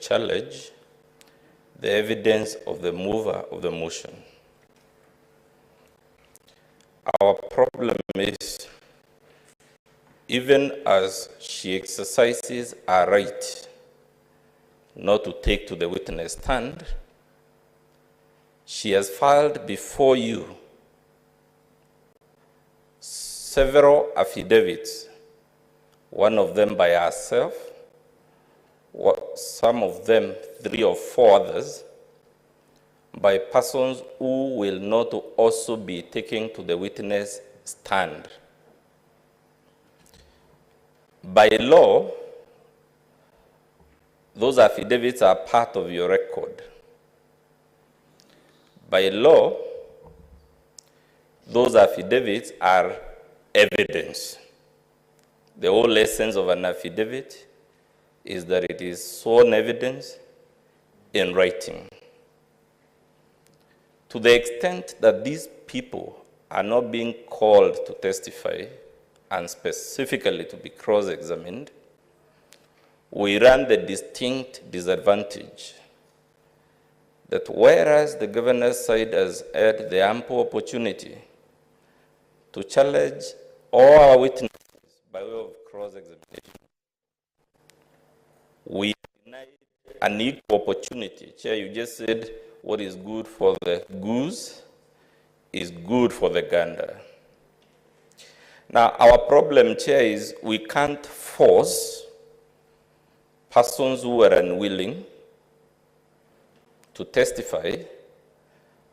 challenge the evidence of the mover of the motion. Our problem is, even as she exercises her right not to take to the witness stand, she has filed before you several affidavits, one of them by herself, some of them 3 or 4 others, by persons who will not also be taken to the witness stand. By law, those affidavits are part of your record. By law, those affidavits are evidence. The whole essence of an affidavit is that it is sworn evidence in writing. To the extent that these people are not being called to testify and specifically to be cross-examined, we run the distinct disadvantage that whereas the governor's side has had the ample opportunity to challenge all our witnesses by way of cross-examination, we denied an equal opportunity. Chair, you just said what is good for the goose is good for the gander. Now, our problem, Chair, is we can't force persons who are unwilling to testify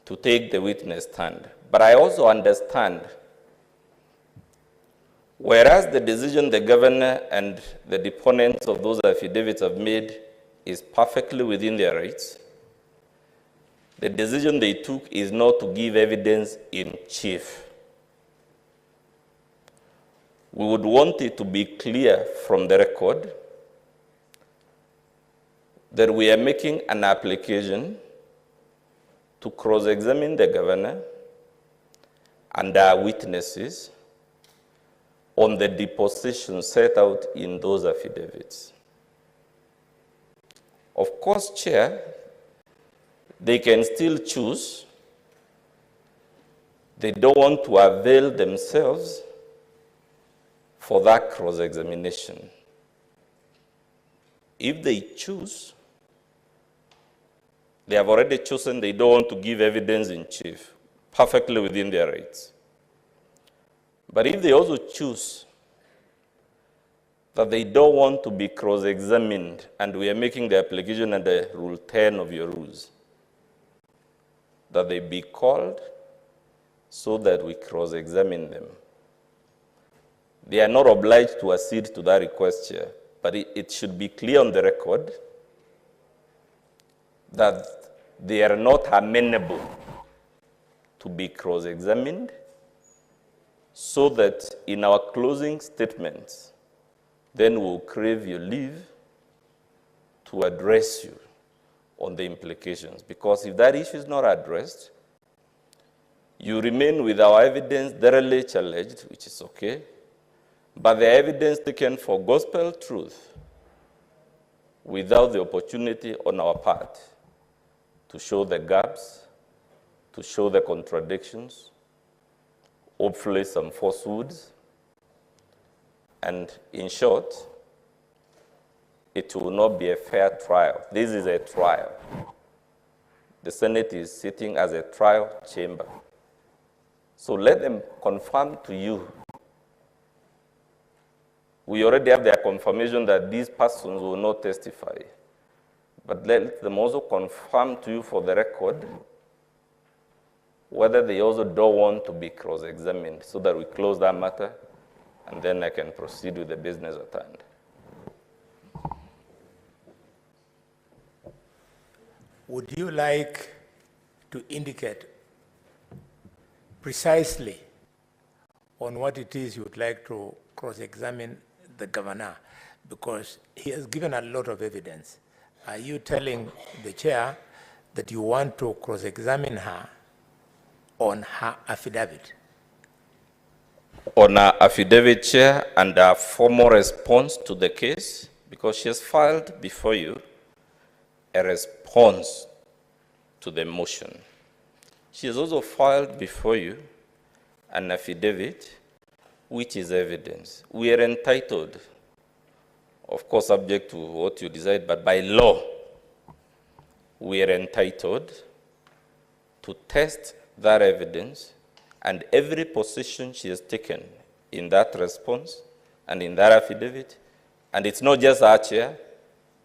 to take the witness stand. But I also understand, whereas the decision the governor and the deponents of those affidavits have made is perfectly within their rights, the decision they took is not to give evidence in chief. We would want it to be clear from the record that we are making an application to cross-examine the governor and our witnesses on the deposition set out in those affidavits. Of course, Chair, they can still choose. They don't want to avail themselves for that cross-examination. If they choose, they have already chosen they don't want to give evidence in chief, perfectly within their rights. But if they also choose that they don't want to be cross-examined, and we are making the application under Rule 10 of your rules, that they be called so that we cross-examine them. They are not obliged to accede to that request, Chair, but it should be clear on the record that they are not amenable to be cross-examined, so that in our closing statements, then we'll crave your leave to address you on the implications. Because if that issue is not addressed, you remain with our evidence thoroughly challenged, which is okay, but the evidence taken for gospel truth without the opportunity on our part to show the gaps, to show the contradictions, hopefully some falsehoods, and in short, it will not be a fair trial. This is a trial. The Senate is sitting as a trial chamber. So let them confirm to you. We already have their confirmation that these persons will not testify. But let them also confirm to you for the record whether they also don't want to be cross-examined, so that we close that matter, and then I can proceed with the business at hand. Would you like to indicate precisely on what it is you would like to cross-examine the governor? Because he has given a lot of evidence. Are you telling the chair that you want to cross-examine her on her affidavit? On her affidavit, Chair, and her formal response to the case, because she has filed before you a response to the motion. She has also filed before you an affidavit, which is evidence. We are entitled, of course, subject to what you decide, but by law, we are entitled to test that evidence, and every position she has taken in that response and in that affidavit, and it's not just our chair,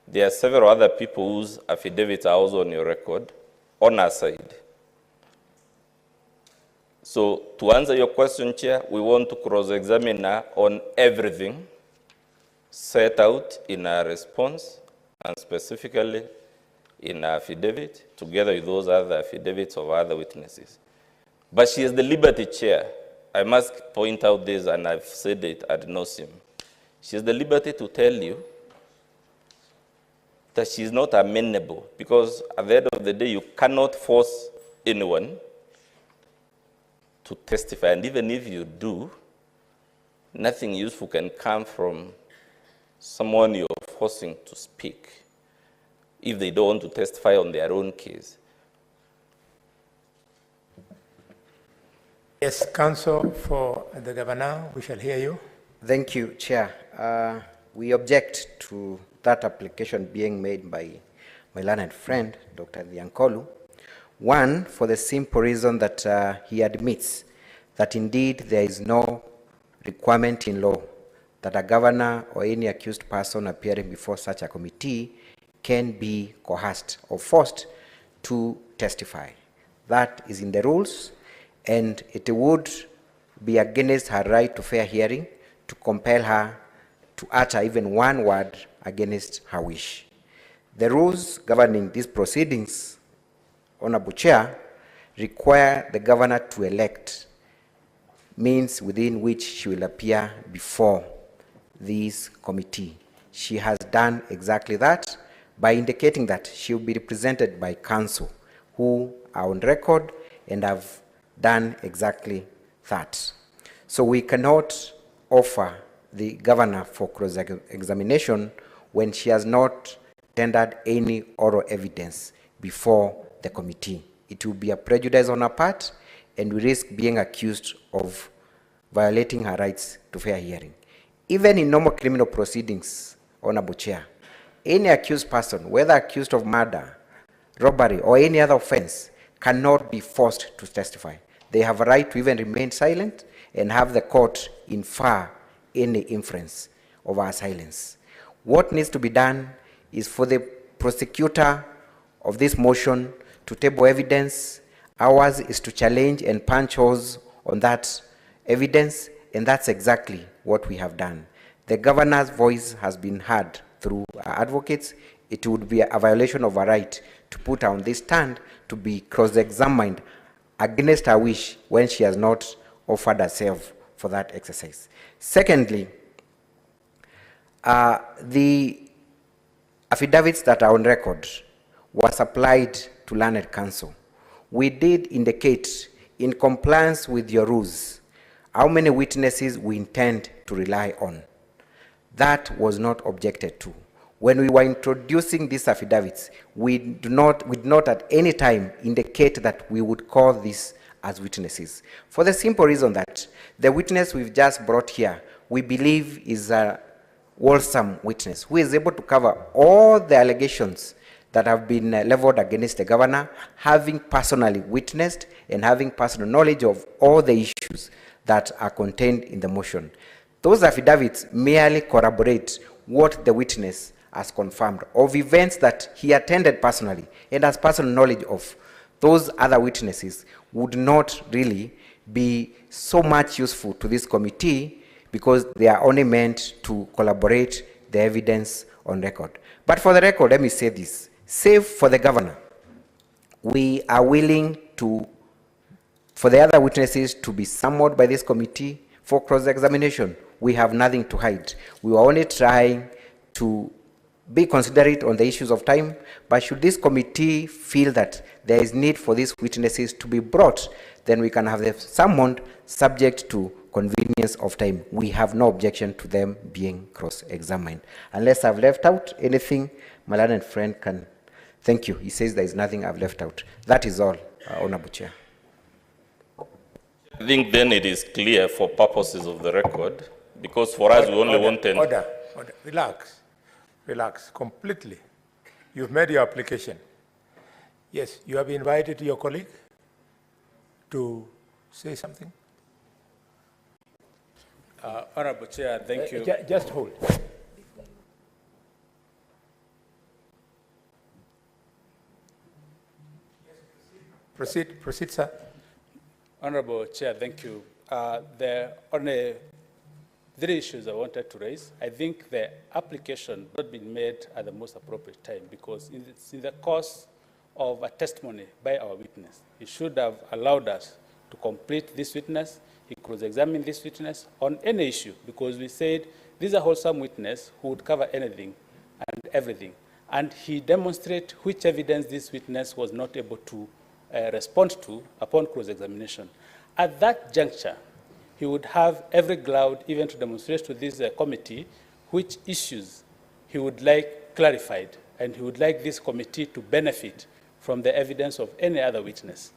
there are several other people whose affidavits are also on your record, on our side. So to answer your question, Chair, we want to cross-examine her on everything set out in our response, and specifically in our affidavit, together with those other affidavits of other witnesses. But she is the Liberty Chair. I must point out this, and I've said it ad nauseum. She has the liberty to tell you that she is not amenable, because at the end of the day, you cannot force anyone to testify. And even if you do, nothing useful can come from someone you're forcing to speak if they don't want to testify on their own case. Yes, counsel for the governor, we shall hear you. Thank you, Chair. We object to that application being made by my learned friend, Dr. Nyankolu. One, for the simple reason that he admits that indeed there is no requirement in law that a governor or any accused person appearing before such a committee can be coerced or forced to testify. That is in the rules, and it would be against her right to fair hearing to compel her to utter even one word against her wish. The rules governing these proceedings, Honorable Chair, require the governor to elect means within which she will appear before this committee. She has done exactly that by indicating that she will be represented by counsel who are on record and have done exactly that. So we cannot offer the governor for cross-examination when she has not tendered any oral evidence before the committee. It will be a prejudice on her part, and we risk being accused of violating her rights to fair hearing. Even in normal criminal proceedings, Honorable Chair, any accused person, whether accused of murder, robbery, or any other offense, cannot be forced to testify. They have a right to even remain silent and have the court infer any inference of our silence. What needs to be done is for the prosecutor of this motion to table evidence. Ours is to challenge and punch holes on that evidence, and that's exactly what we have done. The governor's voice has been heard through our advocates. It would be a violation of our right to put her on this stand to be cross-examined against her wish when she has not offered herself for that exercise. Secondly, the affidavits that are on record were supplied to learned counsel. We did indicate, in compliance with your rules, how many witnesses we intend to rely on. That was not objected to. When we were introducing these affidavits, we did not at any time indicate that we would call this as witnesses, for the simple reason that the witness we've just brought here, we believe is a wholesome witness who is able to cover all the allegations that have been leveled against the governor, having personally witnessed and having personal knowledge of all the issues that are contained in the motion. Those affidavits merely corroborate what the witness has confirmed of events that he attended personally and has personal knowledge of. Those other witnesses would not really be so much useful to this committee because they are only meant to collaborate the evidence on record. But for the record, let me say this. Save for the governor, we are willing for the other witnesses to be summoned by this committee for cross-examination. We have nothing to hide. We are only trying to be considerate on the issues of time, but should this committee feel that there is need for these witnesses to be brought, then we can have them summoned subject to convenience of time. We have no objection to them being cross-examined. Unless I've left out anything, my learned friend can Thank you. He says there is nothing I've left out. That is all, Honorable Chair. I think then it is clear for purposes of the record, because for us we only wanted... Order. Relax, completely. You've made your application. Yes, you have invited your colleague to say something? Honorable Chair, thank you. Just hold. Proceed, sir. Honorable Chair, thank you. There are only 3 issues I wanted to raise. I think the application not been made at the most appropriate time, because in the course of a testimony by our witness, he should have allowed us to complete this witness. He could examine this witness on any issue, because we said this is a wholesome witness who would cover anything and everything. And he demonstrated which evidence this witness was not able to respond to upon cross-examination. At that juncture, he would have every cloud even to demonstrate to this committee which issues he would like clarified, and he would like this committee to benefit from the evidence of any other witness.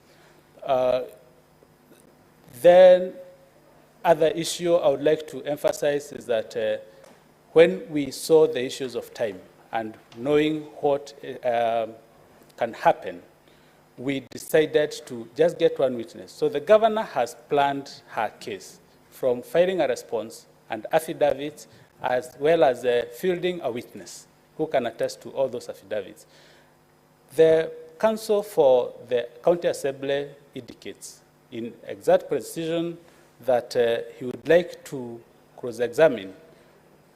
Then, other issue I would like to emphasize is that when we saw the issues of time and knowing what can happen, we decided to just get one witness. So the governor has planned her case from filing a response and affidavits, as well as fielding a witness who can attest to all those affidavits. The counsel for the county assembly indicates in exact precision that he would like to cross-examine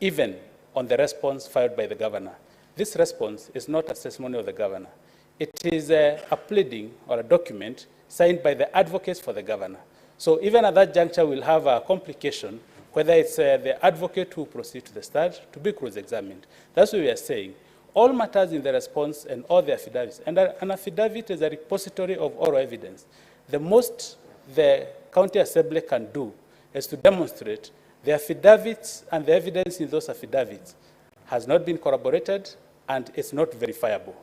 even on the response filed by the governor. This response is not a testimony of the governor. It is a pleading or a document signed by the advocates for the governor. So even at that juncture, we'll have a complication, whether it's the advocate who proceeds to the start to be cross-examined. That's what we are saying. All matters in the response and all the affidavits. And an affidavit is a repository of oral evidence. The most the county assembly can do is to demonstrate the affidavits and the evidence in those affidavits has not been corroborated and it's not verifiable.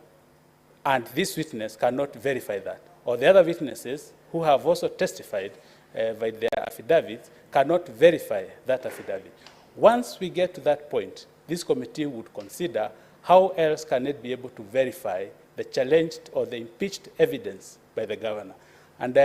And this witness cannot verify that. Or the other witnesses who have also testified by their affidavits cannot verify that affidavit. Once we get to that point, this committee would consider how else can it be able to verify the challenged or the impeached evidence by the governor. And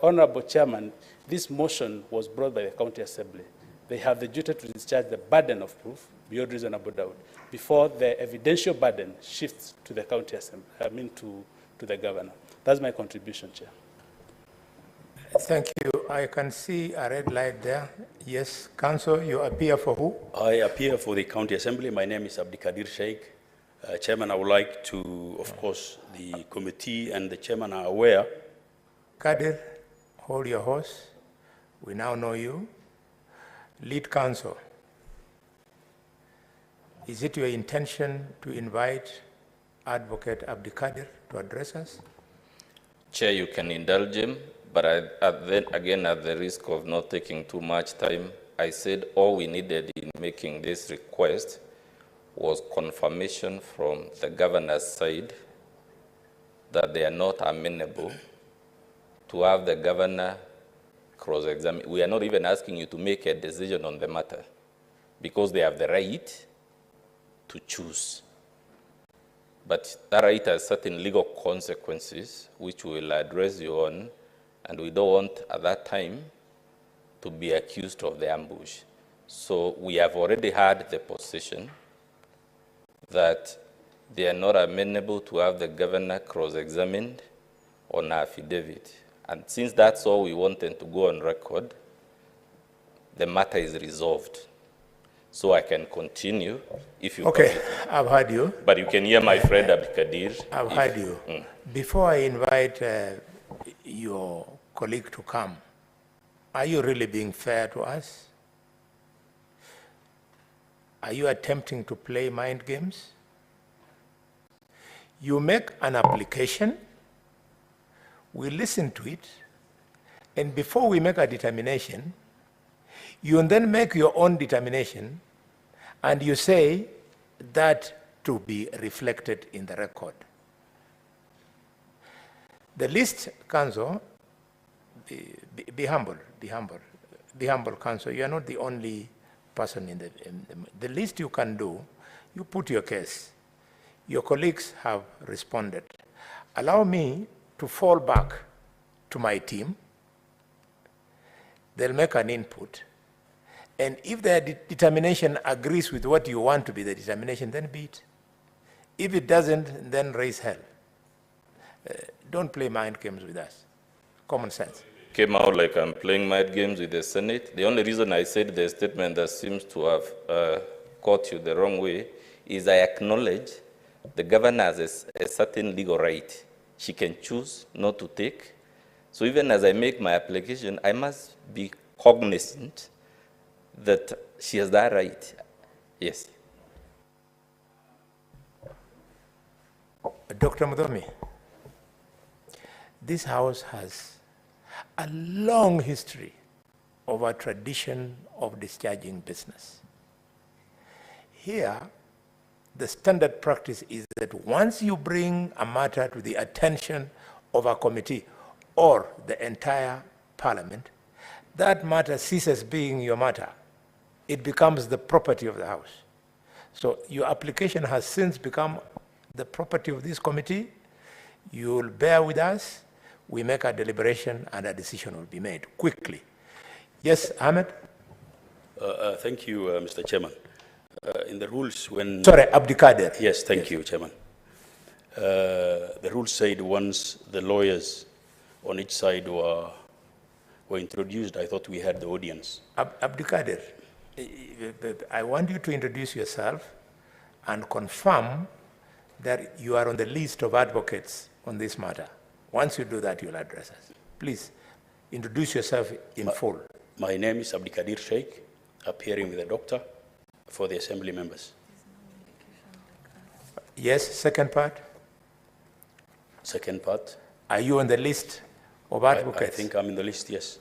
Honorable Chairman, this motion was brought by the County Assembly. They have the duty to discharge the burden of proof beyond reasonable doubt before the evidential burden shifts to the County Assembly, to the governor. That's my contribution, Chair. Thank you. I can see a red light there. Yes, Council, you appear for who? I appear for the County Assembly. My name is Abdikadir Sheikh. Chairman, I would like to, of course, the committee and the chairman are aware. Kadir, hold your horse. We now know you. Lead counsel. Is it your intention to invite Advocate Abdikadir to address us? Chair, you can indulge him, but again, at the risk of not taking too much time, I said all we needed in making this request was confirmation from the governor's side that they are not amenable to have the governor cross-examine. We are not even asking you to make a decision on the matter, because they have the right to choose. But that right has certain legal consequences, which we will address you on, and we don't want at that time to be accused of the ambush. So we have already had the position that they are not amenable to have the governor cross-examined on affidavit. And since that's all we wanted to go on record, the matter is resolved. So I can continue if you Okay, permit. I've heard you. But you can hear my friend Abdikadir. I've heard you. Before I invite your colleague to come, are you really being fair to us? Are you attempting to play mind games? You make an application, we listen to it, and before we make a determination, you then make your own determination, and you say that to be reflected in the record. The least, counsel, be humble, be humble. Be humble, counsel. You are not the only person in the least you can do, you put your case. Your colleagues have responded. Allow me to fall back to my team. They'll make an input. And if their determination agrees with what you want to be the determination, then be it. If it doesn't, then raise hell. Don't play mind games with us. Common sense. Came out like I'm playing mind games with the Senate. The only reason I said the statement that seems to have caught you the wrong way is I acknowledge the governor has a certain legal right. She can choose not to take. So even as I make my application, I must be cognizant that she has that right. Yes. Dr. Mudomi, this House has a long history of a tradition of discharging business. Here, the standard practice is that once you bring a matter to the attention of a committee or the entire parliament, that matter ceases being your matter. It becomes the property of the House. So your application has since become the property of this committee. You'll bear with us. We make a deliberation and a decision will be made quickly. Yes, Ahmed? Thank you, Mr. Chairman. In the rules when... Sorry, Abdikader. Yes, thank you, Chairman. The rules said once the lawyers on each side were introduced, I thought we had the audience. Abdikader, I want you to introduce yourself and confirm that you are on the list of advocates on this matter. Once you do that, you'll address us. Please, introduce yourself in full. My name is Abdikadir Sheikh, appearing with the doctor for the assembly members. Yes, second part? Second part? Are you on the list of advocates? I think I'm in the list, yes.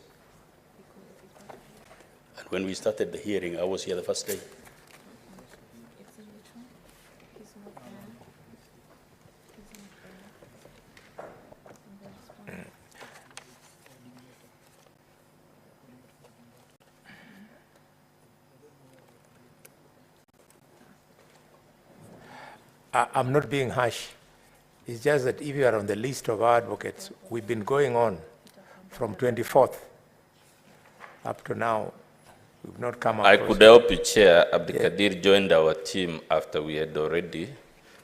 And when we started the hearing, I was here the first day. I'm not being harsh. It's just that if you are on the list of advocates, we've been going on from 24th up to now. We've not come I across. could help you, Chair. Abdikadir joined our team after we had already.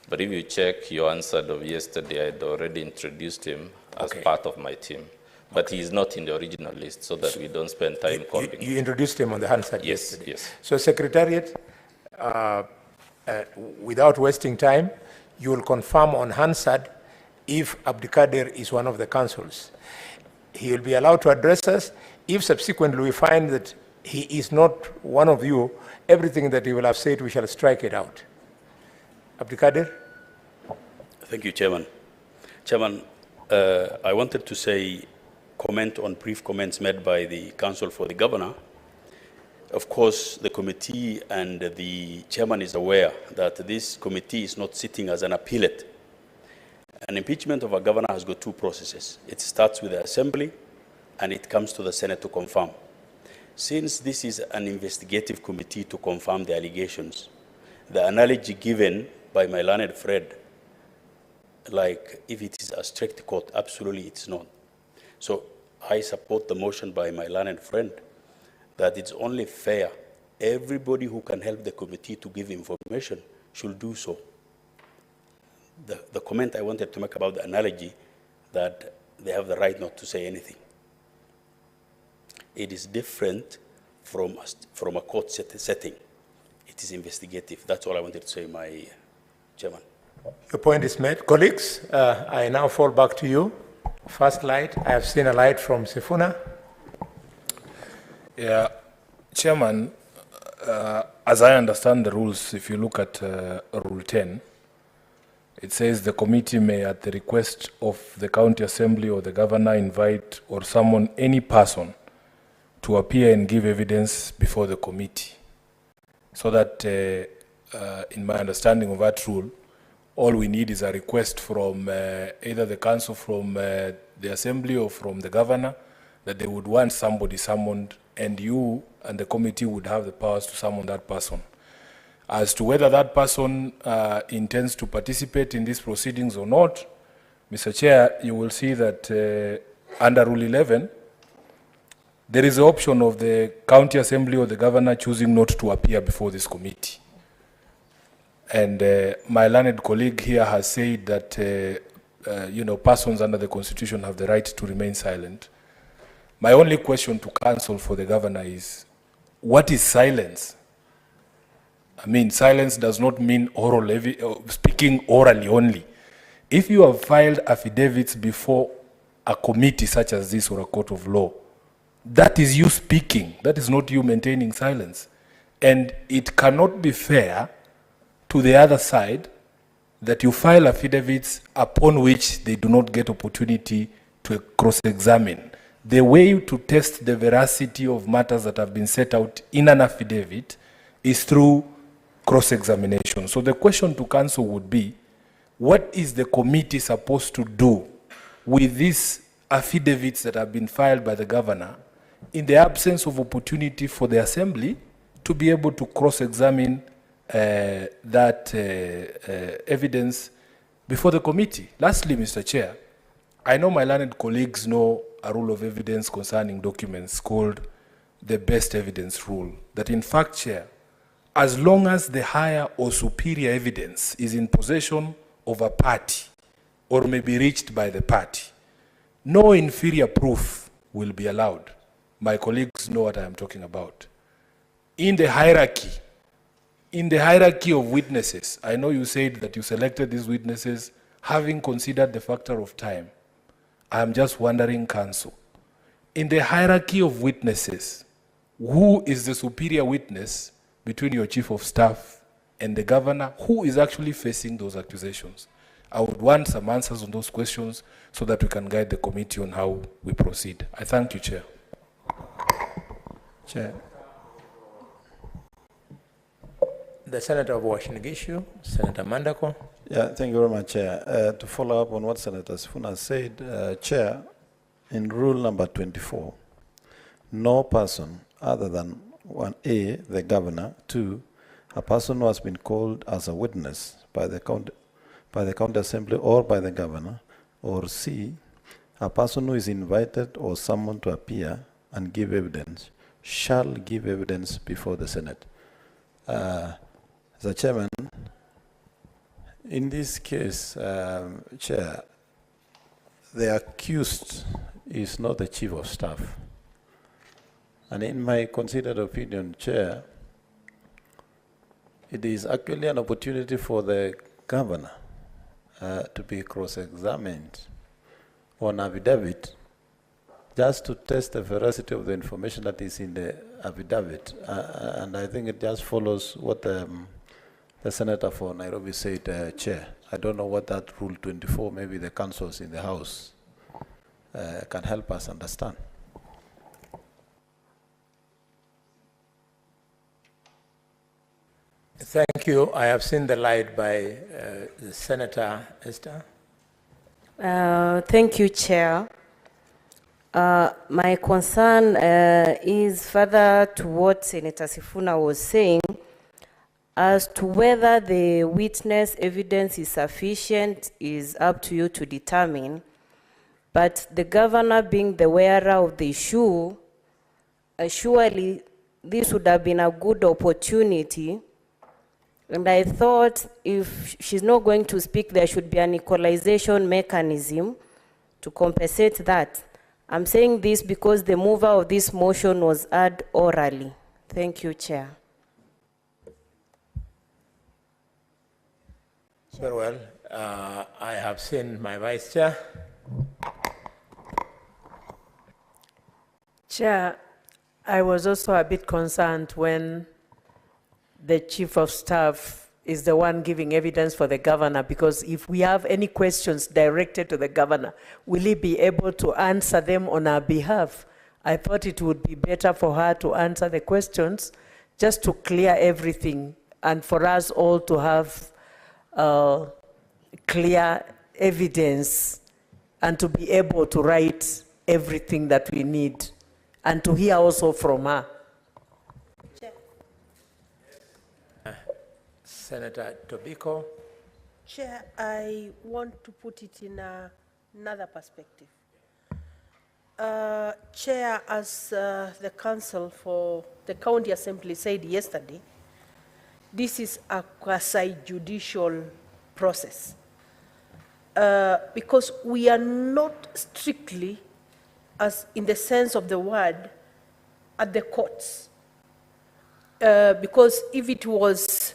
But if you check your answer of yesterday, I had already introduced him as part of my team. But he is not in the original list, so that we don't spend time calling. You introduced him on the Hansard Yes, yesterday. yes. So, Secretariat, without wasting time, you will confirm on Hansard if Abdikadir is one of the councils. He will be allowed to address us. If subsequently we find that he is not one of you, everything that he will have said, we shall strike it out. Abdikadir? Thank you, Chairman. Chairman, I wanted to comment on brief comments made by the Council for the Governor. Of course, the committee and the chairman is aware that this committee is not sitting as an appellate. An impeachment of a governor has got two processes. It starts with the assembly and it comes to the Senate to confirm. Since this is an investigative committee to confirm the allegations, the analogy given by my learned friend, like if it is a strict court, absolutely it's not. So I support the motion by my learned friend that it's only fair. Everybody who can help the committee to give information should do so. The comment I wanted to make about the analogy, that they have the right not to say anything. It is different from a court setting. It is investigative. That's all I wanted to say, my chairman. Your point is made. Colleagues, I now fall back to you. First light, I have seen a light from Sifuna. Yeah, Chairman, as I understand the rules, if you look at Rule 10, it says the committee may, at the request of the county assembly or the governor, invite or summon any person to appear and give evidence before the committee. So that, in my understanding of that rule, all we need is a request from either the council, from the assembly, or from the governor, that they would want somebody summoned, and you and the committee would have the powers to summon that person. As to whether that person intends to participate in these proceedings or not, Mr. Chair, you will see that under Rule 11, there is the option of the county assembly or the governor choosing not to appear before this committee. And my learned colleague here has said that persons under the Constitution have the right to remain silent. My only question to counsel for the governor is, what is silence? I mean, silence does not mean speaking orally only. If you have filed affidavits before a committee such as this or a court of law, that is you speaking. That is not you maintaining silence. And it cannot be fair to the other side that you file affidavits upon which they do not get opportunity to cross-examine. The way to test the veracity of matters that have been set out in an affidavit is through cross-examination. So the question to council would be, what is the committee supposed to do with these affidavits that have been filed by the governor in the absence of opportunity for the assembly to be able to cross-examine that evidence before the committee? Lastly, Mr. Chair, I know my learned colleagues know a rule of evidence concerning documents called the best evidence rule, that in fact, Chair, as long as the higher or superior evidence is in possession of a party or may be reached by the party, no inferior proof will be allowed. My colleagues know what I am talking about. In the hierarchy of witnesses, I know you said that you selected these witnesses having considered the factor of time. I am just wondering, counsel, in the hierarchy of witnesses, who is the superior witness between your chief of staff and the governor? Who is actually facing those accusations? I would want some answers on those questions so that we can guide the committee on how we proceed. I thank you, Chair. Chair. The Senator of Washinegishu, Senator Mandako. Yeah, thank you very much, Chair. To follow up on what Senator Sifuna said, Chair, in rule number 24, no person other than 1A, the governor, 2, a person who has been called as a witness by the county assembly or by the governor, or C, a person who is invited or summoned to appear and give evidence, shall give evidence before the Senate. The Chairman, in this case, Chair, the accused is not the Chief of Staff. And in my considered opinion, Chair, it is actually an opportunity for the governor to be cross-examined on affidavit, just to test the veracity of the information that is in the affidavit. And I think it just follows what the Senator for Nairobi said, Chair. I don't know what that Rule 24, maybe the councils in the House can help us understand. Thank you. I have seen the light by Senator Esther. Thank you, Chair. My concern is further to what Senator Sifuna was saying as to whether the witness evidence is sufficient is up to you to determine. But the governor being the wearer of the issue, surely this would have been a good opportunity. And I thought if she's not going to speak, there should be an equalization mechanism to compensate that. I'm saying this because the mover of this motion was heard orally. Thank you, Chair. Very well. I have seen my Vice Chair. Chair, I was also a bit concerned when the Chief of Staff is the one giving evidence for the governor, because if we have any questions directed to the governor, will he be able to answer them on our behalf? I thought it would be better for her to answer the questions just to clear everything and for us all to have clear evidence and to be able to write everything that we need and to hear also from her. Senator Tobiko. Chair, I want to put it in another perspective. Chair, as the council for the county assembly said yesterday, this is a quasi-judicial process because we are not strictly, as in the sense of the word, at the courts. Because if it was,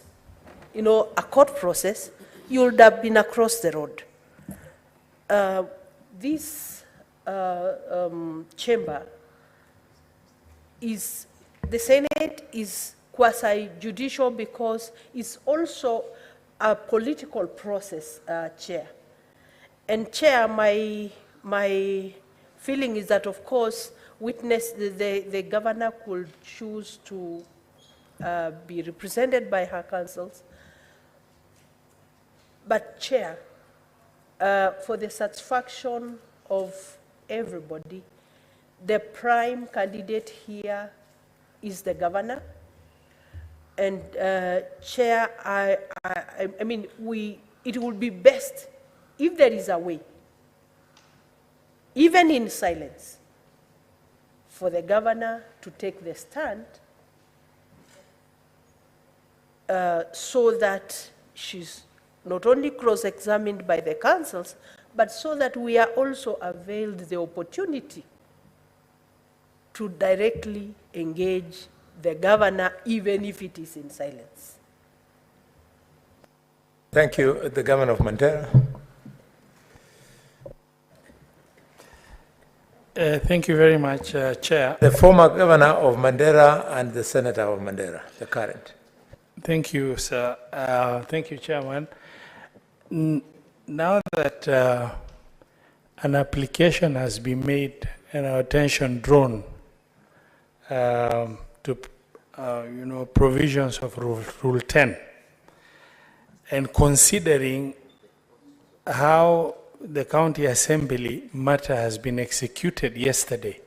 a court process, you would have been across the road. This chamber is, the Senate is quasi-judicial because it's also a political process, Chair. And Chair, my feeling is that, of course, the governor could choose to be represented by her councils. But Chair, for the satisfaction of everybody, the prime candidate here is the governor. And Chair, I mean, it would be best if there is a way, even in silence, for the governor to take the stand so that she's not only cross-examined by the councils, but so that we are also availed the opportunity to directly engage the governor, even if it is in silence. Thank you. The Governor of Mandera. Thank you very much, Chair. The former Governor of Mandera and the Senator of Mandera, the current. Thank you, sir. Thank you, Chairman. Now that an application has been made and our attention drawn to provisions of Rule 10, and considering how the County Assembly matter has been executed yesterday,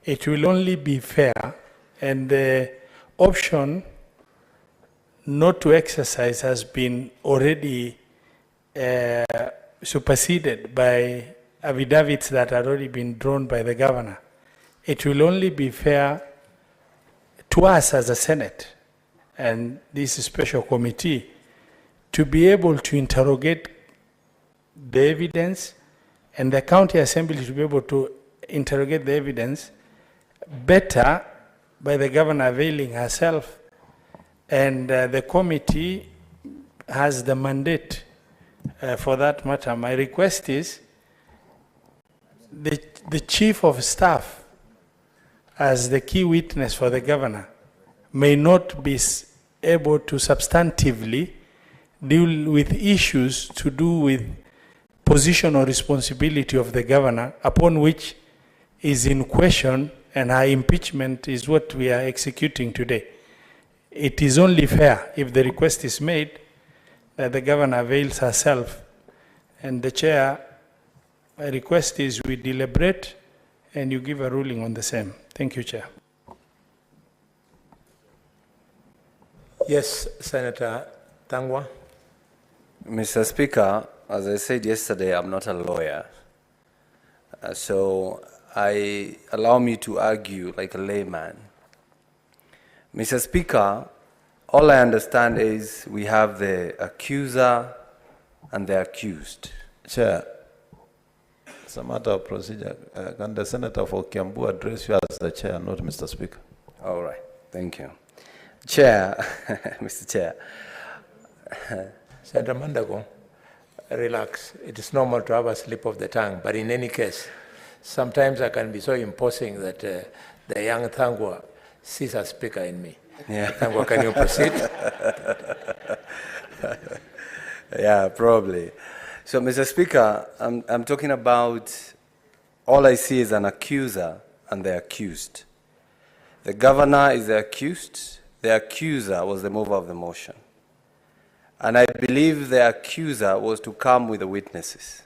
it will only be fair, and the option not to exercise has been already superseded by affidavits that had already been drawn by the governor. It will only be fair to us as a Senate and this special committee to be able to interrogate the evidence, and the County Assembly to be able to interrogate the evidence better by the governor availing herself. And the committee has the mandate for that matter. My request is the Chief of Staff, as the key witness for the governor, may not be able to substantively deal with issues to do with position or responsibility of the governor, upon which is in question, and her impeachment is what we are executing today. It is only fair if the request is made that the governor avails herself. And the chair, my request is we deliberate and you give a ruling on the same. Thank you, Chair. Yes, Senator Tangwa. Mr. Speaker, as I said yesterday, I'm not a lawyer. So allow me to argue like a layman. Mr. Speaker, all I understand is we have the accuser and the accused. Chair, it's a matter of procedure. Can the Senator for Kiambu address you as the chair, not Mr. Speaker? All right, thank you. Chair, Mr. Chair. Senator Mandago, relax. It is normal to have a slip of the tongue, but in any case, sometimes I can be so imposing that the young Tangwa sees a speaker in me. Yeah. Tangwa, can you proceed? Yeah, probably. So, Mr. Speaker, I'm talking about, all I see is an accuser and the accused. The governor is the accused. The accuser was the mover of the motion. And I believe the accuser was to come with the witnesses.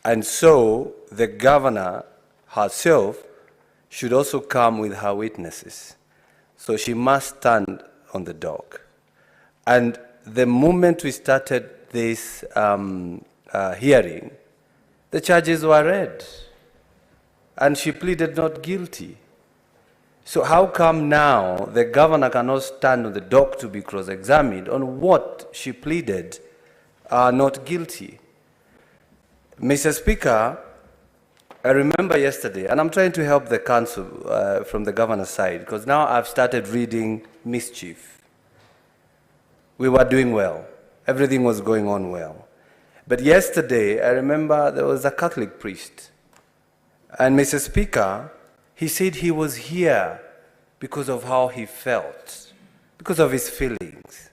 And so the governor herself should also come with her witnesses. So she must stand on the dock. And the moment we started this hearing, the charges were read. And she pleaded not guilty. So how come now the governor cannot stand on the dock to be cross-examined on what she pleaded not guilty? Mr. Speaker, I remember yesterday, and I'm trying to help the council from the governor's side, because now I've started reading mischief. We were doing well. Everything was going on well. But yesterday, I remember there was a Catholic priest. And Mr. Speaker, he said he was here because of how he felt, because of his feelings.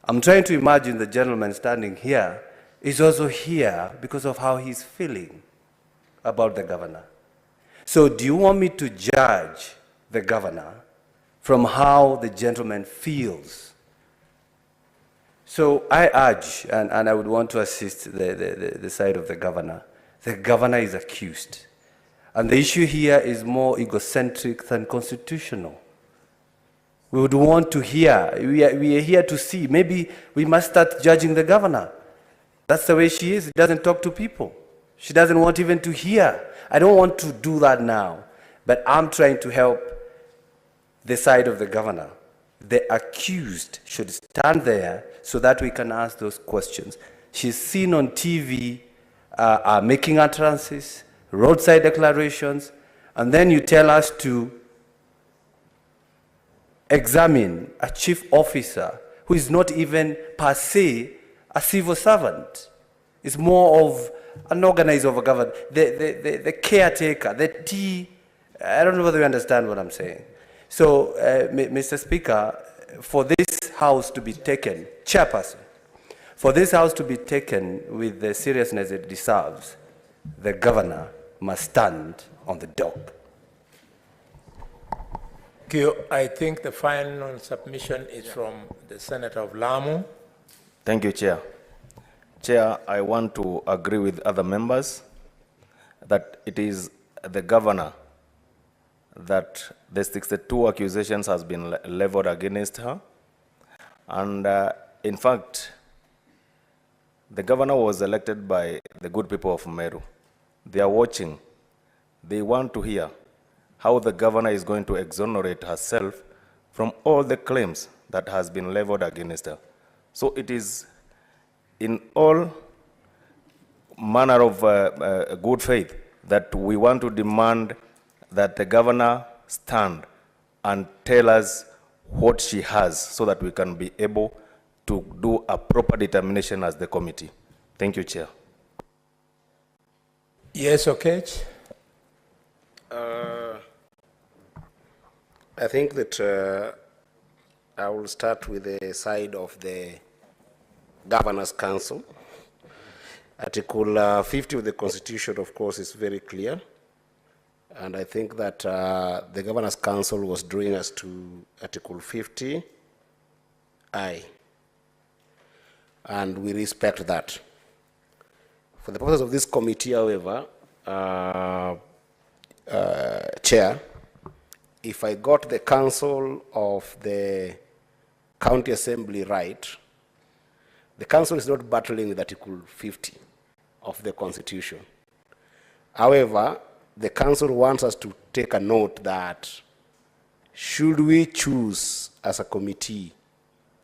I'm trying to imagine the gentleman standing here is also here because of how he's feeling about the governor. So do you want me to judge the governor from how the gentleman feels? So I urge, and I would want to assist the side of the governor. The governor is accused. And the issue here is more egocentric than constitutional. We would want to hear, we are here to see, maybe we must start judging the governor. That's the way she is. She doesn't talk to people. She doesn't want even to hear. I don't want to do that now, but I'm trying to help the side of the governor. The accused should stand there so that we can ask those questions. She's seen on TV making utterances, roadside declarations, and then you tell us to examine a chief officer who is not even per se a civil servant. It's more of an organizer of a government, the caretaker, I don't know whether you understand what I'm saying. So, Mr. Speaker, for this house to be taken, chairperson, for this house to be taken with the seriousness it deserves, the governor must stand on the dock. Thank you. I think the final submission is from the Senator of Lamu. Thank you, Chair. Chair, I want to agree with other members that it is the governor that the 62 accusations has been leveled against her. And in fact, the governor was elected by the good people of Meru. They are watching. They want to hear how the governor is going to exonerate herself from all the claims that has been leveled against her. So it is in all manner of good faith that we want to demand that the governor stand and tell us what she has so that we can be able to do a proper determination as the committee. Thank you, Chair. Yes, okay. I think that I will start with the side of the Governor's Council. Article 50 of the Constitution, of course, is very clear. And I think that the Governor's Council was drawing us to Article 50I. And we respect that. For the purpose of this committee, however, Chair, if I got the counsel of the County Assembly right, the council is not battling with Article 50 of the Constitution. However, the council wants us to take a note that should we choose as a committee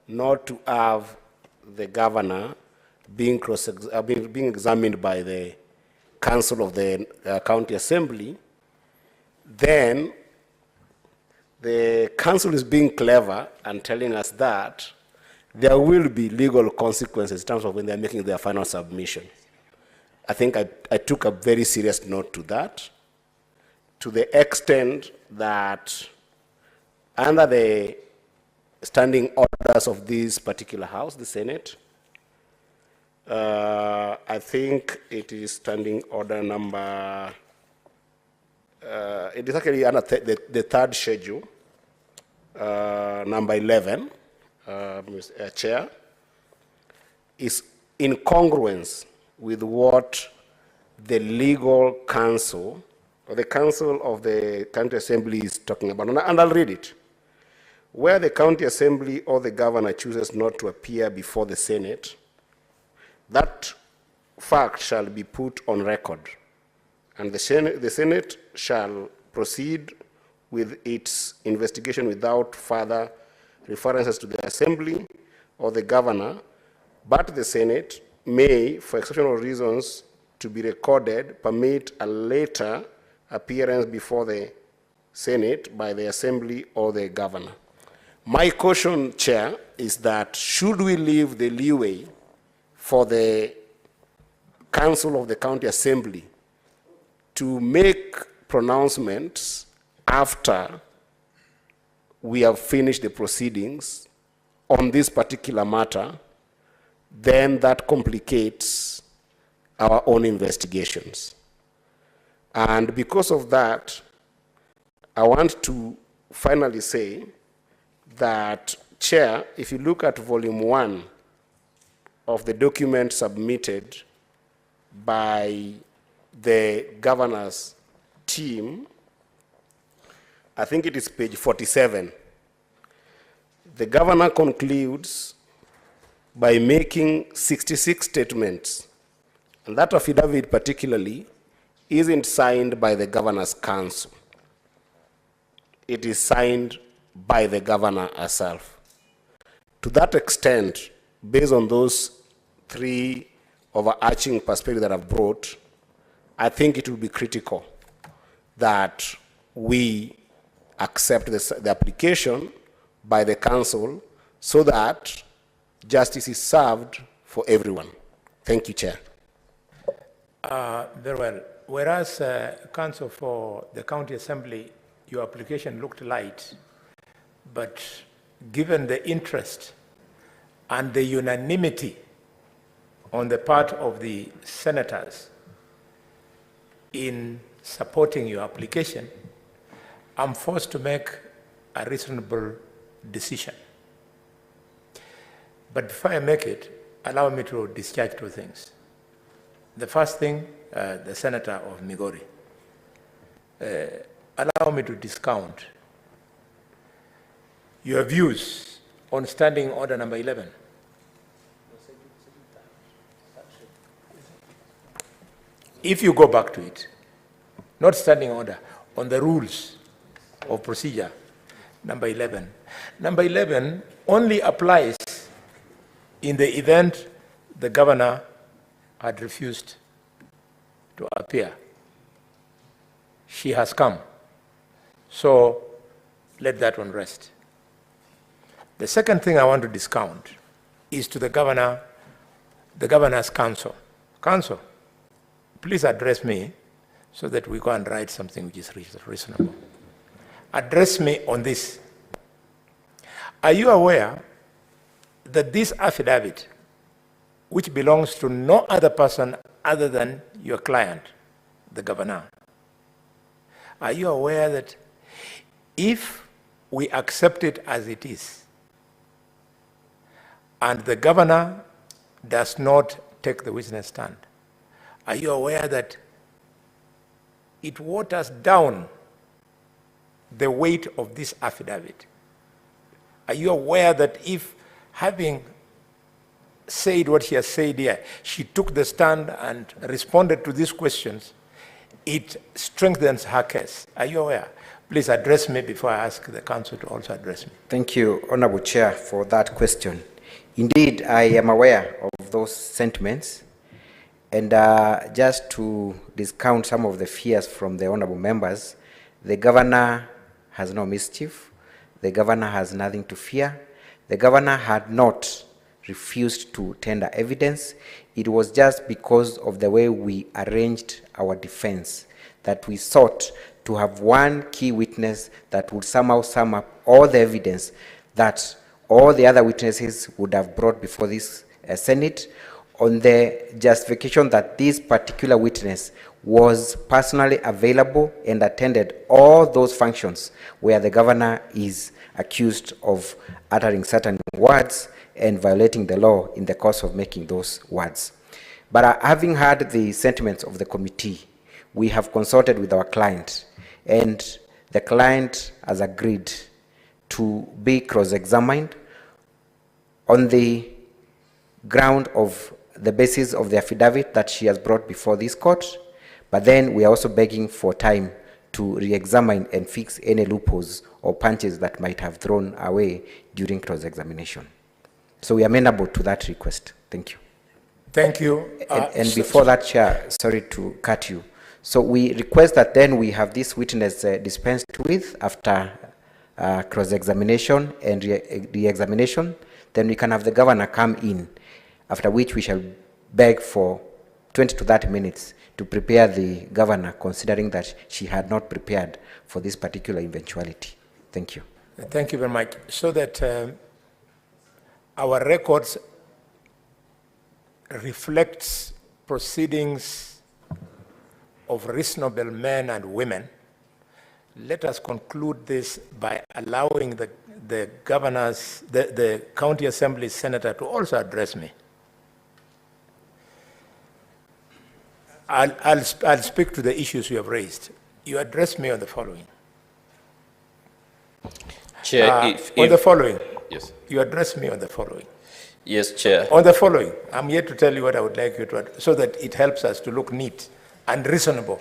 not to have the governor being examined by the council of the County Assembly, then the council is being clever and telling us that there will be legal consequences in terms of when they're making their final submission. I think I took a very serious note to that, to the extent that under the standing orders of this particular house, the Senate, I think it is standing order number, it is actually under the third schedule, number 11, Chair. is in congruence with what the legal counsel or the council of the county assembly is talking about. And I'll read it. Where the county assembly or the governor chooses not to appear before the Senate, that fact shall be put on record, and the Senate shall proceed with its investigation without further references to the assembly or the governor, but the Senate may, for exceptional reasons to be recorded, permit a later appearance before the Senate by the assembly or the governor. My caution, Chair, is that should we leave the leeway for the council of the county assembly to make pronouncements after we have finished the proceedings on this particular matter, then that complicates our own investigations. And because of that, I want to finally say that, Chair, if you look at volume 1 of the document submitted by the governor's team, I think it is page 47, the governor concludes by making 66 statements, and that affidavit particularly isn't signed by the governor's council. It is signed by the governor herself. To that extent, based on those three overarching perspectives that I've brought, I think it will be critical that we accept the application by the council so that justice is served for everyone. Thank you, Chair. Very well. Whereas counsel for the county assembly, your application looked light, but given the interest and the unanimity on the part of the senators in supporting your application, I'm forced to make a reasonable decision. But before I make it, allow me to discharge two things. The first thing, the senator of Migori, allow me to discount your views on standing order number 11. If you go back to it, not standing order, on the rules of procedure, number 11. Number 11 only applies in the event the governor had refused to appear. She has come. So let that one rest. The second thing I want to discount is to the governor, the governor's council. Council, please address me so that we go and write something which is reasonable. Address me on this. Are you aware that this affidavit, which belongs to no other person other than your client, the governor, are you aware that if we accept it as it is, and the governor does not take the witness stand, are you aware that it waters down the weight of this affidavit? Are you aware that if, having said what she has said here, she took the stand and responded to these questions, it strengthens her case? Are you aware? Please address me before I ask the council to also address me. Thank you, Honorable Chair, for that question. Indeed, I am aware of those sentiments. And just to discount some of the fears from the honorable members, the governor has no mischief. The governor has nothing to fear. The governor had not refused to tender evidence. It was just because of the way we arranged our defense that we sought to have one key witness that would somehow sum up all the evidence that all the other witnesses would have brought before this Senate, on the justification that this particular witness was personally available and attended all those functions where the governor is accused of uttering certain words and violating the law in the course of making those words. But having heard the sentiments of the committee, we have consulted with our client, and the client has agreed to be cross-examined on the ground of the basis of the affidavit that she has brought before this court, but then we are also begging for time to re-examine and fix any loopholes or punches that might have thrown away during cross-examination. So we are amenable to that request. Thank you. Thank you. And before that, Chair, sorry to cut you. So we request that then we have this witness dispensed with after cross-examination and re-examination. Then we can have the governor come in, after which we shall beg for 20 to 30 minutes to prepare the governor, considering that she had not prepared for this particular eventuality. Thank you. Thank you very much. So that our records reflects proceedings of reasonable men and women, let us conclude this by allowing the governors, the county assembly senator to also address me. I'll speak to the issues you have raised. You address me on the following. Chair, on the following. Yes. You address me on the following. Yes, Chair. On the following, I'm here to tell you what I would like you to add, so that it helps us to look neat and reasonable.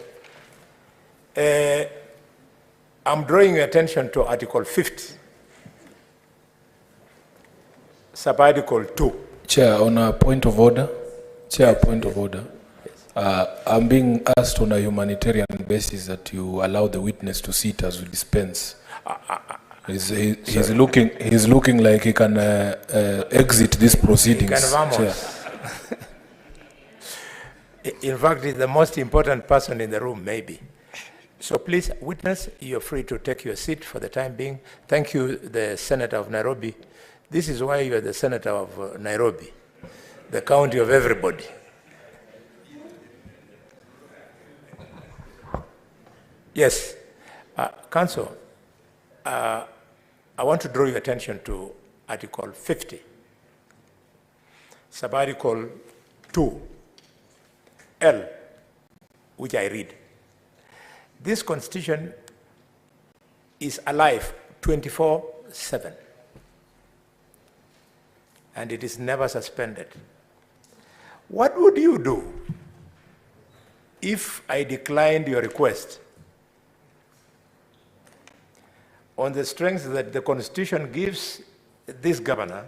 I'm drawing your attention to Article 50, Sub-Article 2. Chair, on a point of order. Chair, point of order. I'm being asked on a humanitarian basis that you allow the witness to sit as we dispense. He's looking like he can exit these proceedings. Chair. In fact, he's the most important person in the room, maybe. So please, witness, you're free to take your seat for the time being. Thank you, the Senator of Nairobi. This is why you are the Senator of Nairobi, the county of everybody. Yes, Council, I want to draw your attention to Article 50, Sub-Article 2, L, which I read. This Constitution is alive 24/7, and it is never suspended. What would you do if I declined your request on the strength that the Constitution gives this governor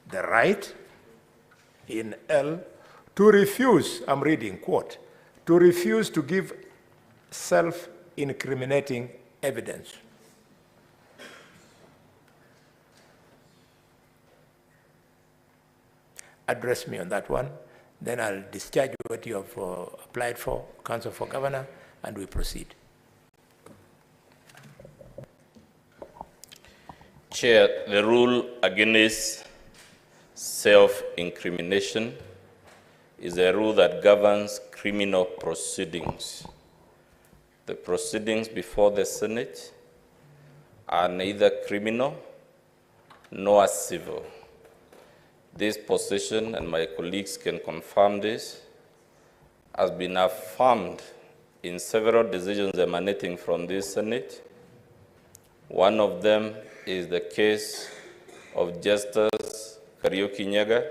the right in L to refuse, I'm reading, quote, to refuse to give self-incriminating evidence? Address me on that one, then I'll discharge what you have applied for, Council for Governor, and we proceed. Chair, the rule against self-incrimination is a rule that governs criminal proceedings. The proceedings before the Senate are neither criminal nor civil. This position, and my colleagues can confirm this, has been affirmed in several decisions emanating from this Senate. One of them is the case of Justice Kariuki Nyaga.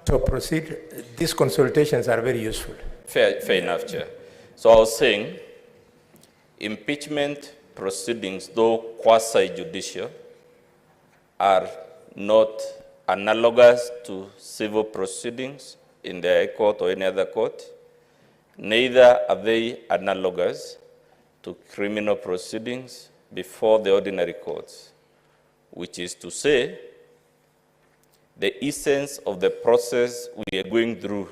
To proceed, these consultations are very useful. Fair enough, Chair. So I was saying, impeachment proceedings, though quasi-judicial, are not analogous to civil proceedings in the High Court or any other court. Neither are they analogous to criminal proceedings before the ordinary courts, which is to say, the essence of the process we are going through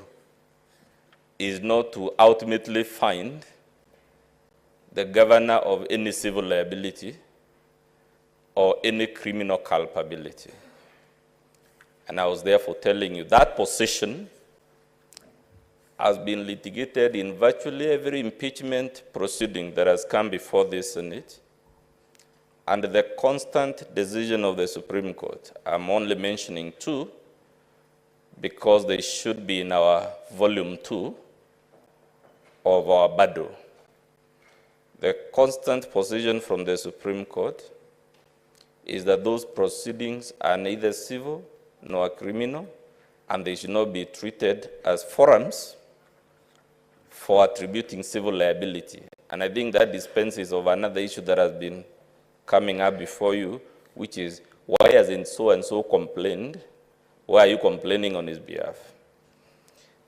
is not to ultimately find the governor of any civil liability or any criminal culpability. And I was therefore telling you that position has been litigated in virtually every impeachment proceeding that has come before this Senate, and the constant decision of the Supreme Court. I'm only mentioning two because they should be in our volume 2 of our BADO. The constant position from the Supreme Court is that those proceedings are neither civil nor criminal, and they should not be treated as forums for attributing civil liability. And I think that dispenses of another issue that has been coming up before you, which is, why hasn't so-and-so complained? Why are you complaining on his behalf?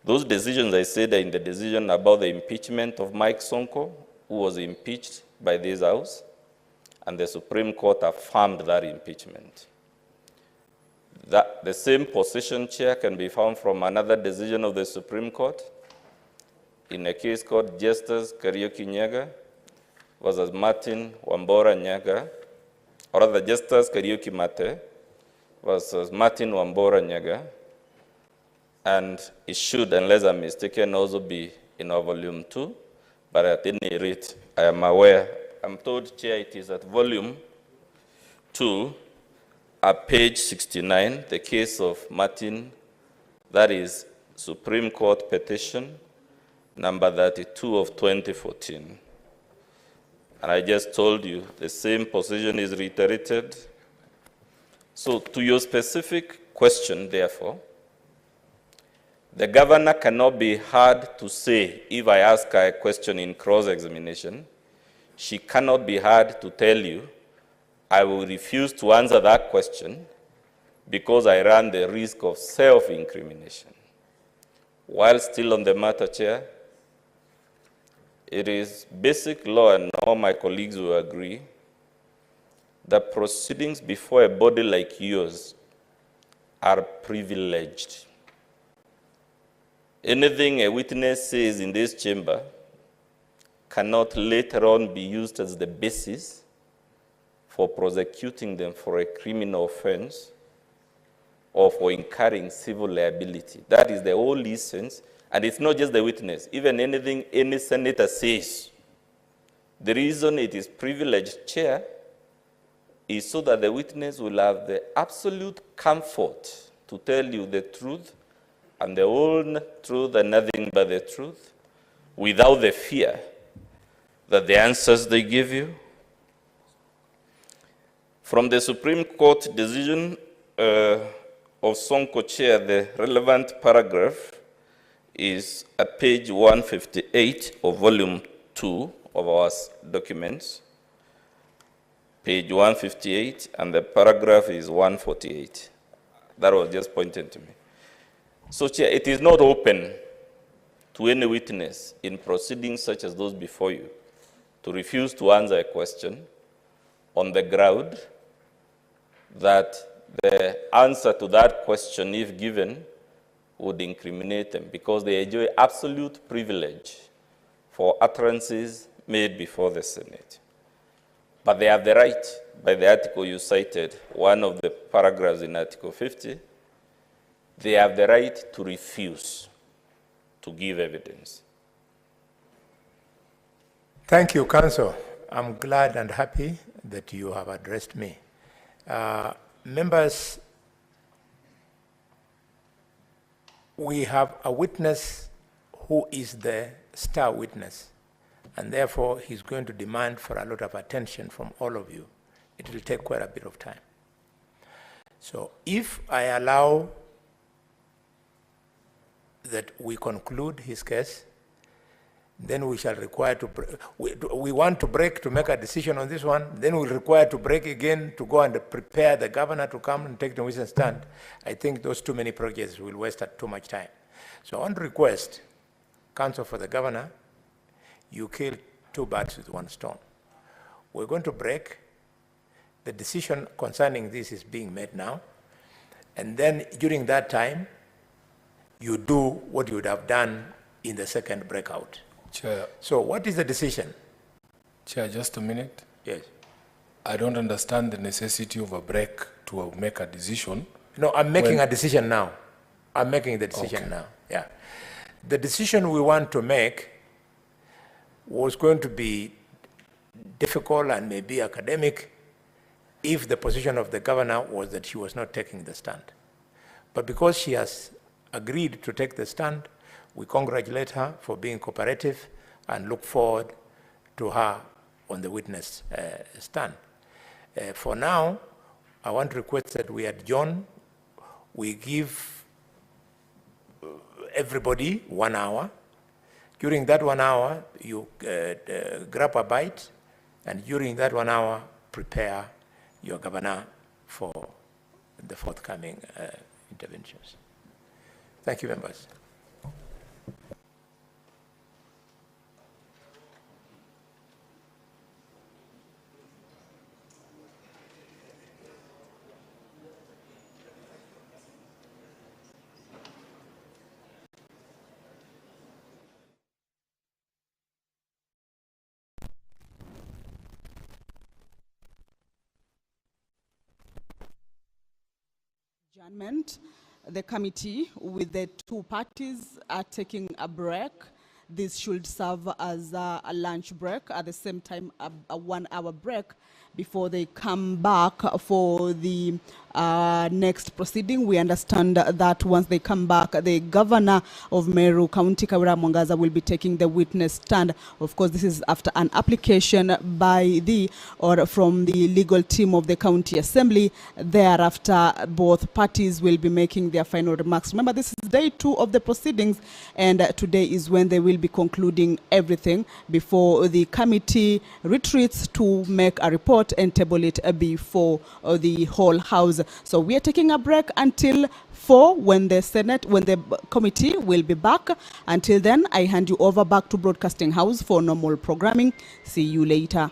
Those decisions, I said, are in the decision about the impeachment of Mike Sonko, who was impeached by this House, and the Supreme Court affirmed that impeachment. The same position, Chair, can be found from another decision of the Supreme Court in a case called Justice Kariuki Nyaga versus Martin Wambora Nyaga, or rather Justice Kariuki Mate versus Martin Wambora Nyaga, and it should, unless I'm mistaken, also be in our volume 2, but at any rate, I am aware, I'm told, Chair, it is at volume 2, at page 69, the case of Martin, that is Supreme Court petition number 32 of 2014. And I just told you the same position is reiterated. So to your specific question, therefore, the governor cannot be heard to say, if I ask her a question in cross-examination, she cannot be heard to tell you, I will refuse to answer that question because I run the risk of self-incrimination. While still on the matter, Chair, it is basic law, and all my colleagues will agree, that proceedings before a body like yours are privileged. Anything a witness says in this chamber cannot later on be used as the basis for prosecuting them for a criminal offense or for incurring civil liability. That is the whole essence. And it's not just the witness. Even anything any senator says, the reason it is privileged, Chair, is so that the witness will have the absolute comfort to tell you the truth and the whole truth and nothing but the truth, without the fear that the answers they give you. From the Supreme Court decision of Sonko, Chair, the relevant paragraph is at page 158 of volume 2 of our documents, page 158, and the paragraph is 148. That was just pointed to me. So, Chair, it is not open to any witness in proceedings such as those before you to refuse to answer a question on the ground that the answer to that question, if given, would incriminate them, because they enjoy absolute privilege for utterances made before the Senate. But they have the right, by the article you cited, one of the paragraphs in Article 50, they have the right to refuse to give evidence. Thank you, Counsel. I'm glad and happy that you have addressed me. Members, we have a witness who is the star witness, and therefore he's going to demand for a lot of attention from all of you. It will take quite a bit of time. So if I allow that we conclude his case, then we shall require to, we want to break to make a decision on this one, then we'll require to break again to go and prepare the governor to come and take the witness stand. I think those too many projects will waste too much time. So on request, Counsel for the governor, you kill two birds with one stone. We're going to break. The decision concerning this is being made now. And then during that time, you do what you would have done in the second breakout. Chair. So what is the decision? Chair, just a minute. Yes. I don't understand the necessity of a break to make a decision. No, I'm making a decision now. I'm making the decision now, yeah. The decision we want to make was going to be difficult and maybe academic if the position of the governor was that she was not taking the stand. But because she has agreed to take the stand, we congratulate her for being cooperative and look forward to her on the witness stand. For now, I want to request that we adjourn. We give everybody 1 hour. During that 1 hour, you grab a bite, and during that 1 hour, prepare your governor for the forthcoming interventions. Thank you, members. Adjournment. The committee with the two parties are taking a break. This should serve as a lunch break, at the same time a 1 hour break before they come back for the next proceeding. We understand that once they come back, the governor of Meru County, Mwangaza, will be taking the witness stand. Of course, this is after an application by from the legal team of the county assembly. Thereafter, both parties will be making their final remarks. Remember, this is day 2 of the proceedings, and today is when they will be concluding everything before the committee retreats to make a report and table it before the whole house. So we are taking a break until 4 when the committee will be back. Until then, I hand you over back to Broadcasting House for normal programming. See you later.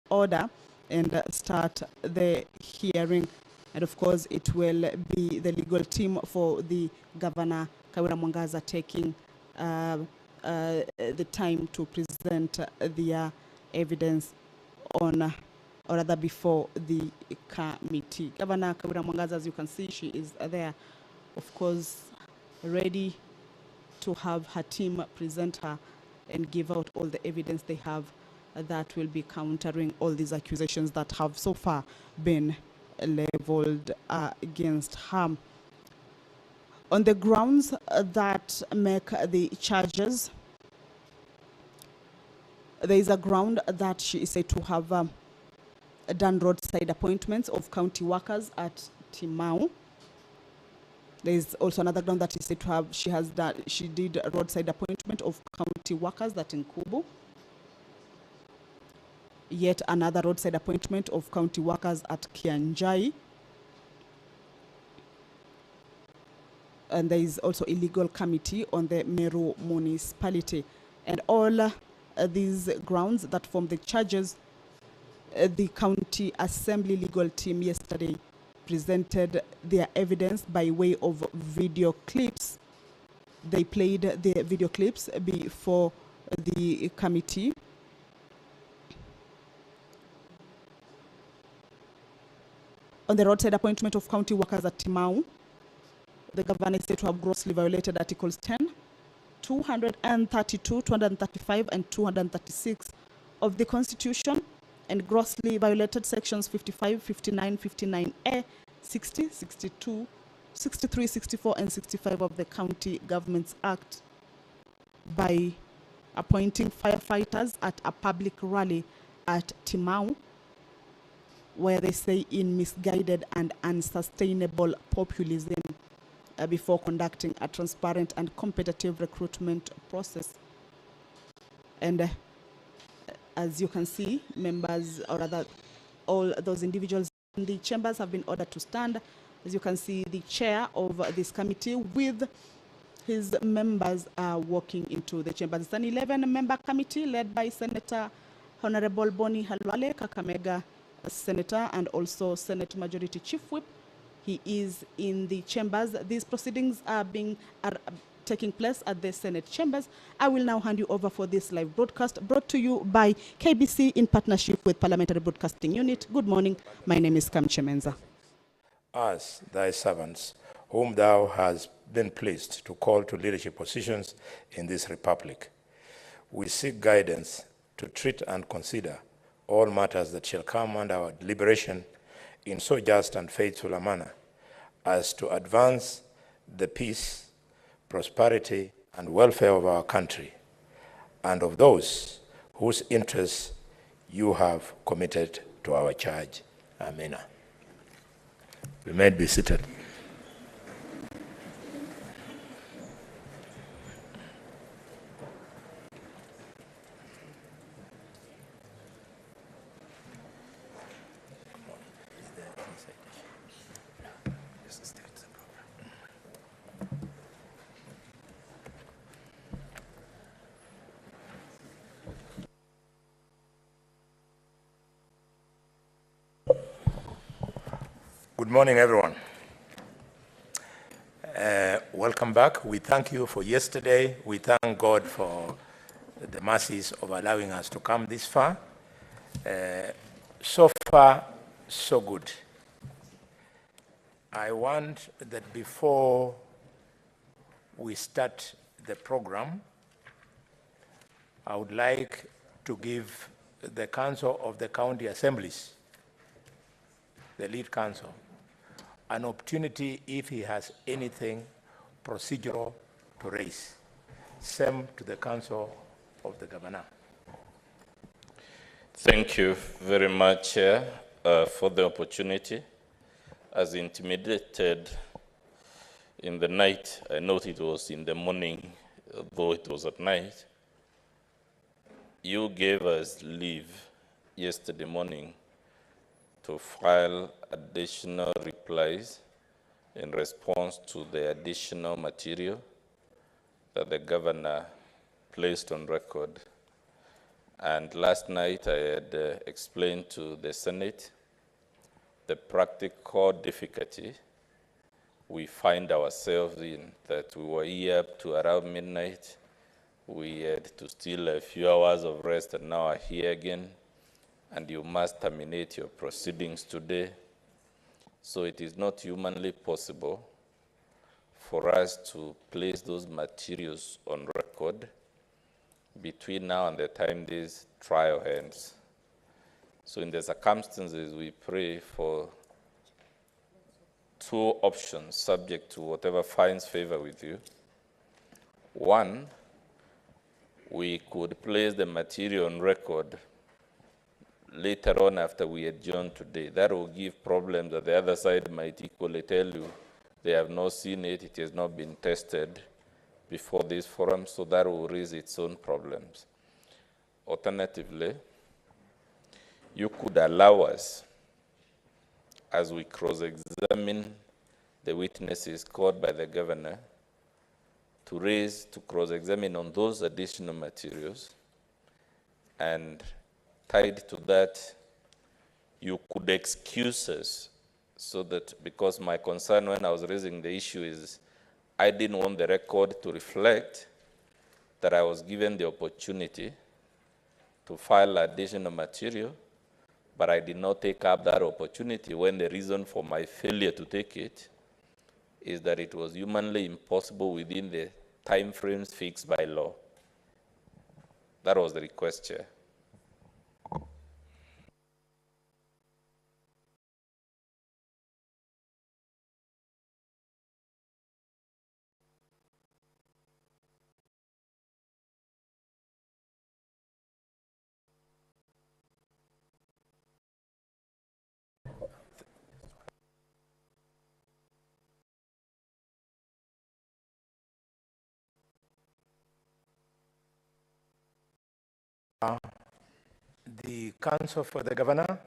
Order and start the hearing. And of course, it will be the legal team for the Governor Mwangaza taking the time to present their evidence on, or rather before the committee. Governor Mwangaza, as you can see, she is there, of course, ready to have her team present her and give out all the evidence they have that will be countering all these accusations that have so far been leveled against her. On the grounds that make the charges, there is a ground that she is said to have done roadside appointments of county workers at Timau. There is also another ground that is said to have she did a roadside appointment of county workers that in Kubu. Yet another roadside appointment of county workers at Kianjai. And there is also a legal committee on the Meru municipality. And all these grounds that form the charges, the county assembly legal team yesterday presented their evidence by way of video clips. They played the video clips before the committee. On the roadside appointment of county workers at Timau, the governor is said to have grossly violated Articles 10, 232, 235, and 236 of the Constitution, and grossly violated Sections 55, 59, 59A, 60, 62, 63, 64, and 65 of the County Governments Act by appointing firefighters at a public rally at Timau, where they say in misguided and unsustainable populism, before conducting a transparent and competitive recruitment process. And as you can see, members, or rather all those individuals in the chambers have been ordered to stand. As you can see, the chair of this committee with his members are walking into the chambers. It's an 11-member committee led by Senator Honorable Boni Halwale, Kakamega Senator, and also Senate Majority Chief Whip. He is in the chambers. These proceedings are taking place at the Senate chambers. I will now hand you over for this live broadcast brought to you by KBC in partnership with Parliamentary Broadcasting Unit. Good morning. My name is Kamche Menza. Us, thy servants, whom thou hast been pleased to call to leadership positions in this republic, we seek guidance to treat and consider all matters that shall come under our deliberation in so just and faithful a manner as to advance the peace, prosperity, and welfare of our country and of those whose interests you have committed to our charge. Amen. We may be seated. Good morning, everyone. Welcome back. We thank you for yesterday. We thank God for the mercies of allowing us to come this far. So far, so good. I want that before we start the program, I would like to give the Council of the County Assemblies, the lead council, an opportunity if he has anything procedural to raise. Same to the Council of the Governor. Thank you very much, Chair, for the opportunity. As intimidated in the night, I note it was in the morning, though it was at night. You gave us leave yesterday morning to file additional replies in response to the additional material that the governor placed on record. And last night I had explained to the Senate the practical difficulty we find ourselves in, that we were here up to around midnight. We had to steal a few hours of rest and now are here again. And you must terminate your proceedings today. So it is not humanly possible for us to place those materials on record between now and the time this trial ends. So in the circumstances, we pray for two options subject to whatever finds favor with you. One, we could place the material on record later on after we adjourn today. That will give problems that the other side might equally tell you they have not seen it, it has not been tested before this forum, so that will raise its own problems. Alternatively, you could allow us, as we cross-examine the witnesses called by the governor, to cross-examine on those additional materials, and tied to that, you could excuse us, so that, because my concern when I was raising the issue is I didn't want the record to reflect that I was given the opportunity to file additional material, but I did not take up that opportunity when the reason for my failure to take it is that it was humanly impossible within the time frames fixed by law. That was the request, Chair. The counsel for the governor.